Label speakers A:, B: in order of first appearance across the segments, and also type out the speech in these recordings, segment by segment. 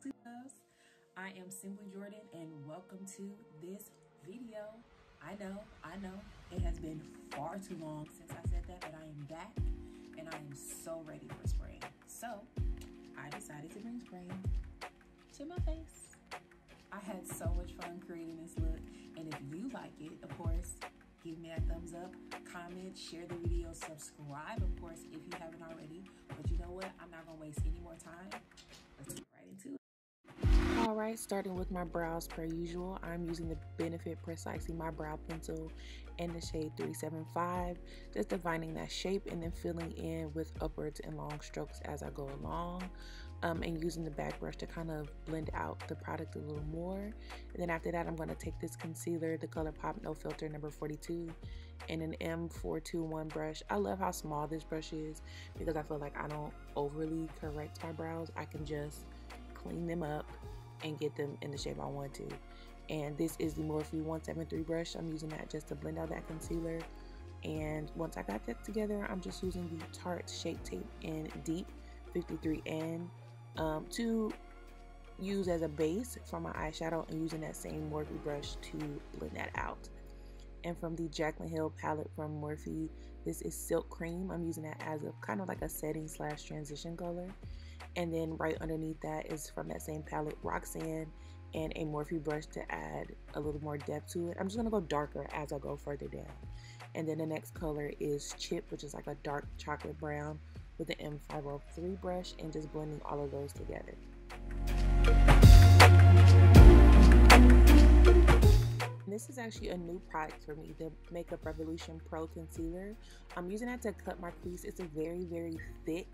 A: Loves. I am Simple Jordan and welcome to this video. I know, it has been far too long since I said that, but I am back and I am so ready for spring. So I decided to bring spring to my face. I had so much fun creating this look, and if you like it, of course, give me that thumbs up, comment, share the video, subscribe, of course, if you haven't already. But you know what? I'm not gonna waste any more time. Let's get right into it. Alright, starting with my brows per usual, I'm using the Benefit Precisely My Brow Pencil in the shade 375, just defining that shape and then filling in with upwards and long strokes as I go along, and using the back brush to kind of blend out the product a little more. And then after that, I'm going to take this concealer, the ColourPop No Filter number 42, and an M421 brush. I love how small this brush is because I feel like I don't overly correct my brows. I can just clean them up and get them in the shape I want to. And this is the Morphe 173 brush. I'm using that just to blend out that concealer. And once I got that together, I'm just using the Tarte Shape Tape in Deep 53N to use as a base for my eyeshadow, and using that same Morphe brush to blend that out. And from the Jaclyn Hill palette from Morphe, this is Silk Cream. I'm using that as a kind of like a setting / transition color. And then right underneath that is from that same palette, ROXANNE, and a Morphe brush to add a little more depth to it. I'm just going to go darker as I go further down. And then the next color is Chip, which is like a dark chocolate brown, with the M503 brush, and just blending all of those together. This is actually a new product for me, the Makeup Revolution Pro Concealer. I'm using that to cut my crease. It's a very, very thick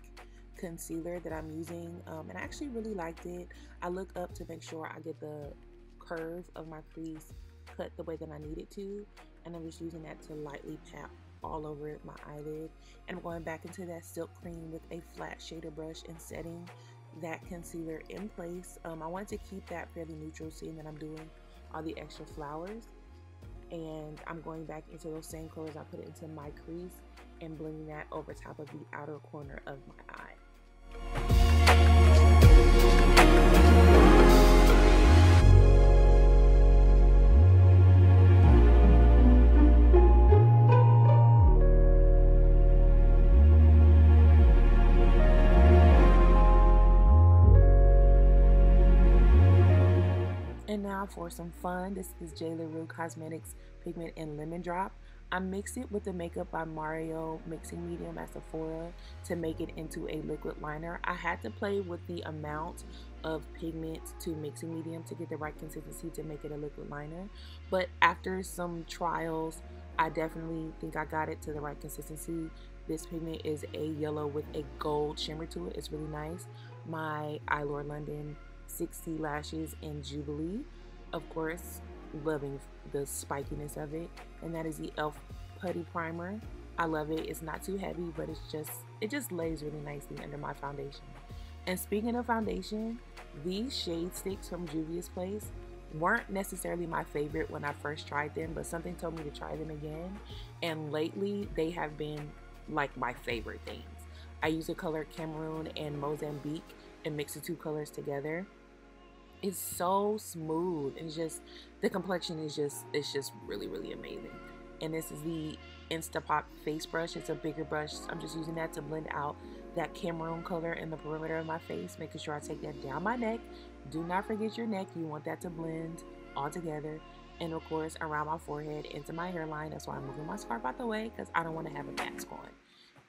A: concealer that I'm using, and I actually really liked it. I look up to make sure I get the curve of my crease cut the way that I need it to, and I'm just using that to lightly pat all over my eyelid. And I'm going back into that Silk Cream with a flat shader brush and setting that concealer in place. I want to keep that fairly neutral, seeing that I'm doing all the extra flowers. And I'm going back into those same colors I put into my crease and blending that over top of the outer corner of my eye. And now for some fun, this is JLaRue Cosmetics Pigment and Lemon Drop. I mixed it with the Makeup by Mario mixing medium at Sephora to make it into a liquid liner. I had to play with the amount of pigment to mixing medium to get the right consistency to make it a liquid liner. But after some trials, I definitely think I got it to the right consistency. This pigment is a yellow with a gold shimmer to it. It's really nice. My Eylure London 60 lashes in Jubilee, of course, loving the spikiness of it. And that is the E.L.F. Putty Primer. I love it. It's not too heavy, but it just lays really nicely under my foundation. And speaking of foundation, these shade sticks from Juvia's Place weren't necessarily my favorite when I first tried them, but something told me to try them again, and lately they have been like my favorite things. I use the color Cameroon and Mozambique and mix the two colors together. It's so smooth, and just the complexion is just really, really amazing. And this is the INSTAPOP face brush. It's a bigger brush. I'm just using that to blend out that Cameroon color in the perimeter of my face, making sure I take that down my neck. Do not forget your neck. You want that to blend all together. And of course around my forehead into my hairline. That's why I'm moving my scarf out the way, because I don't want to have a mask on.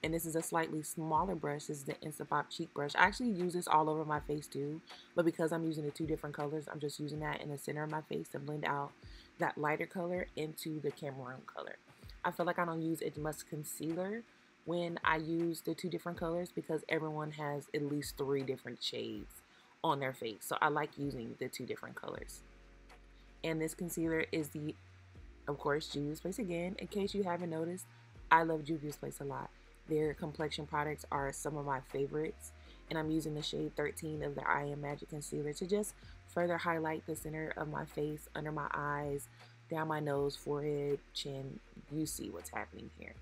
A: And this is a slightly smaller brush. This is the INSTAPOP cheek brush. I actually use this all over my face too, but because I'm using the two different colors, I'm just using that in the center of my face to blend out that lighter color into the Cameroon color. I feel like I don't use as much concealer when I use the two different colors, because everyone has at least 3 different shades on their face. So I like using the 2 different colors. And this concealer is the, of course, Juvia's Place again. In case you haven't noticed, I love Juvia's Place a lot. Their complexion products are some of my favorites, and I'm using the shade 13 of the I Am Magic Concealer to just further highlight the center of my face, under my eyes, down my nose, forehead, chin. You see what's happening here.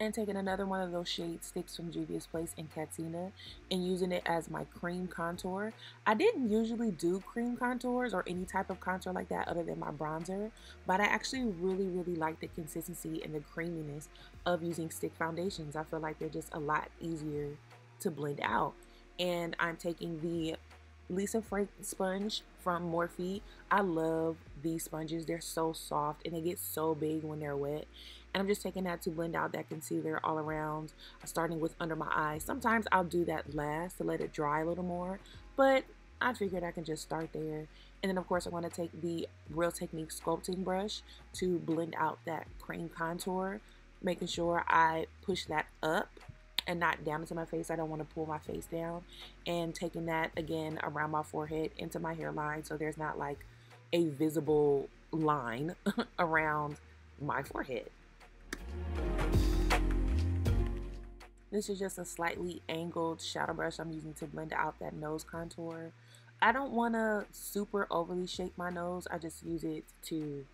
A: And taking another one of those shade sticks from JUVIA'S Place in Katsina and using it as my cream contour. I didn't usually do cream contours or any type of contour like that other than my bronzer, but I actually really like the consistency and the creaminess of using stick foundations. I feel like they're just a lot easier to blend out. And I'm taking the Lisa Frank sponge from Morphe. I love these sponges. They're so soft and they get so big when they're wet. And I'm just taking that to blend out that concealer all around, starting with under my eyes. Sometimes I'll do that last to let it dry a little more, but I figured I can just start there. And then of course I'm going to take the Real Technique sculpting brush to blend out that cream contour, making sure I push that up and not down into my face. I don't want to pull my face down. And taking that again around my forehead into my hairline so there's not like a visible line around my forehead. This is just a slightly angled shadow brush I'm using to blend out that nose contour. I don't want to super overly shape my nose. I just use it to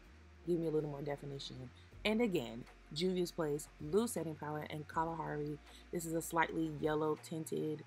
A: give me a little more definition. And again, JUVIA'S Place loose setting powder and Kalahari. This is a slightly yellow tinted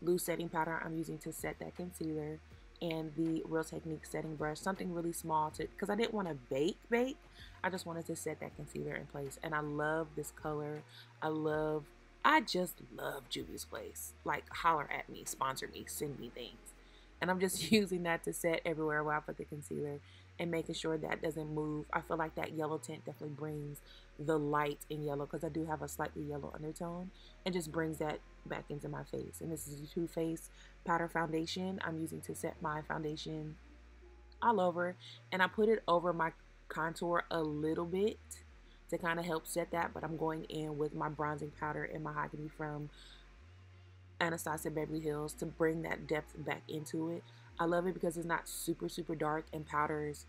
A: loose setting powder I'm using to set that concealer, and the Real Technique setting brush, something really small to, because I didn't want to bake. I just wanted to set that concealer in place. And I love this color. I just love JUVIA'S Place. Like, holler at me, sponsor me, send me things. And I'm just using that to set everywhere where I put the concealer and making sure that doesn't move. I feel like that yellow tint definitely brings the light in yellow, because I do have a slightly yellow undertone, and just brings that back into my face. And this is the Too Faced powder foundation I'm using to set my foundation all over, and I put it over my contour a little bit to kind of help set that, but I'm going in with my bronzing powder in Mahogany from Anastasia Beverly Hills to bring that depth back into it. I love it because it's not super dark, and powders,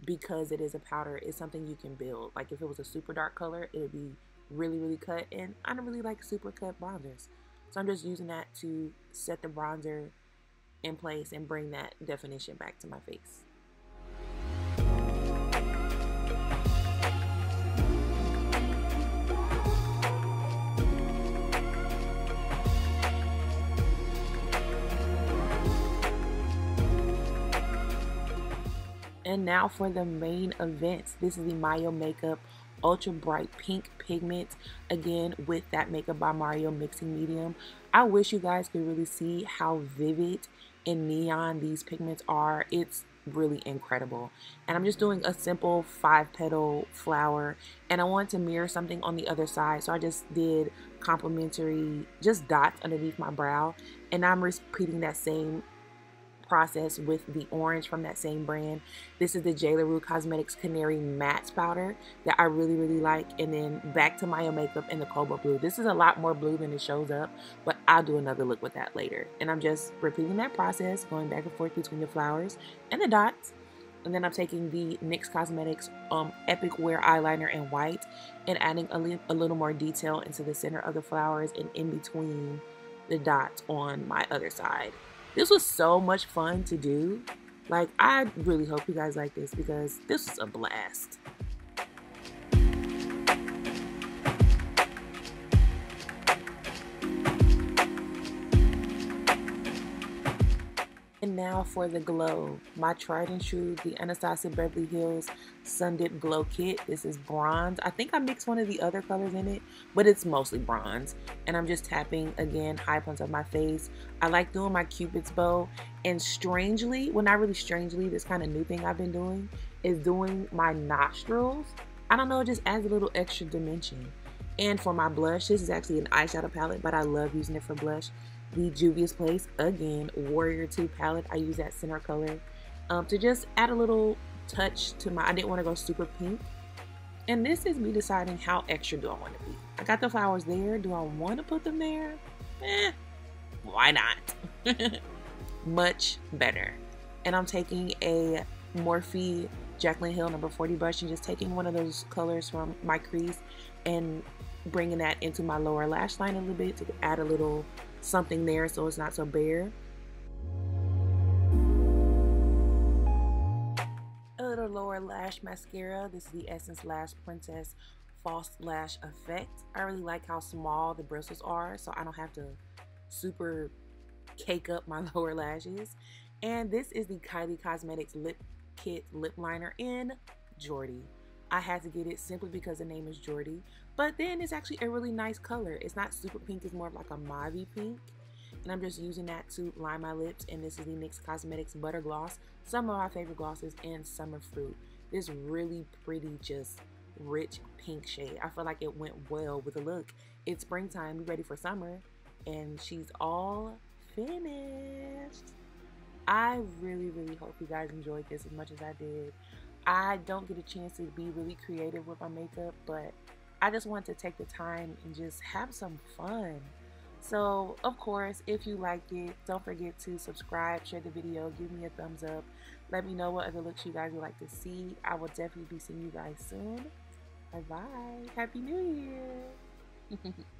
A: because it is a powder, is something you can build. Like if it was a super dark color, it would be really cut, and I don't really like super cut bronzers. So I'm just using that to set the bronzer in place and bring that definition back to my face. And now for the main events. This is the Mayo Makeup Ultra Bright Pink Pigment, again with that Makeup by Mario mixing medium. I wish you guys could really see how vivid and neon these pigments are. It's really incredible. And I'm just doing a simple 5-petal flower, and I want to mirror something on the other side, so I just did complementary just dots underneath my brow, and I'm repeating that same process with the orange from that same brand. This is the JLaRue Cosmetics Canary Matte Powder that I really like. And then back to Mayo Makeup in the Cobalt Blue. This is a lot more blue than it shows up, but I'll do another look with that later. And I'm just repeating that process, going back and forth between the flowers and the dots. And then I'm taking the NYX Cosmetics Epic Wear Eyeliner in white and adding a little more detail into the center of the flowers and in between the dots on my other side. This was so much fun to do. Like, I really hope you guys like this, because this was a blast. And now for the glow. My tried and true, the Anastasia Beverly Hills Sun Dip Glow Kit. This is bronze. I think I mixed one of the other colors in it, but it's mostly bronze. And I'm just tapping, again, high points of my face. I like doing my Cupid's bow. And strangely, well, not really strangely, this kind of new thing I've been doing is doing my nostrils. I don't know, it just adds a little extra dimension. And for my blush, this is actually an eyeshadow palette, but I love using it for blush. The JUVIA'S Place, again, Warrior 2 palette. I use that center color to just add a little touch to my, I didn't want to go super pink. And this is me deciding how extra do I want to be. I got the flowers there. Do I want to put them there? Why not? Much better. And I'm taking a Morphe Jaclyn Hill number 40 brush and just taking one of those colors from my crease and bringing that into my lower lash line a little bit to add a little something there so it's not so bare. A little lower lash mascara. This is the Essence Lash Princess false lash effect. I really like how small the bristles are, so I don't have to super cake up my lower lashes. And this is the Kylie Cosmetics Lip Kit Lip Liner in Jordy. I had to get it simply because the name is Jordy, but then it's actually a really nice color. It's not super pink, it's more of like a mauve pink. And I'm just using that to line my lips. And this is the NYX Cosmetics Butter Gloss. Some of my favorite glosses in Summer Fruit. This really pretty, just rich pink shade. I feel like it went well with the look. It's springtime, we're ready for summer, and she's all finished. I really hope you guys enjoyed this as much as I did. I don't get a chance to be really creative with my makeup, but I just want to take the time and just have some fun. So, of course, if you liked it, don't forget to subscribe, share the video, give me a thumbs up. Let me know what other looks you guys would like to see. I will definitely be seeing you guys soon. Bye-bye. Happy New Year.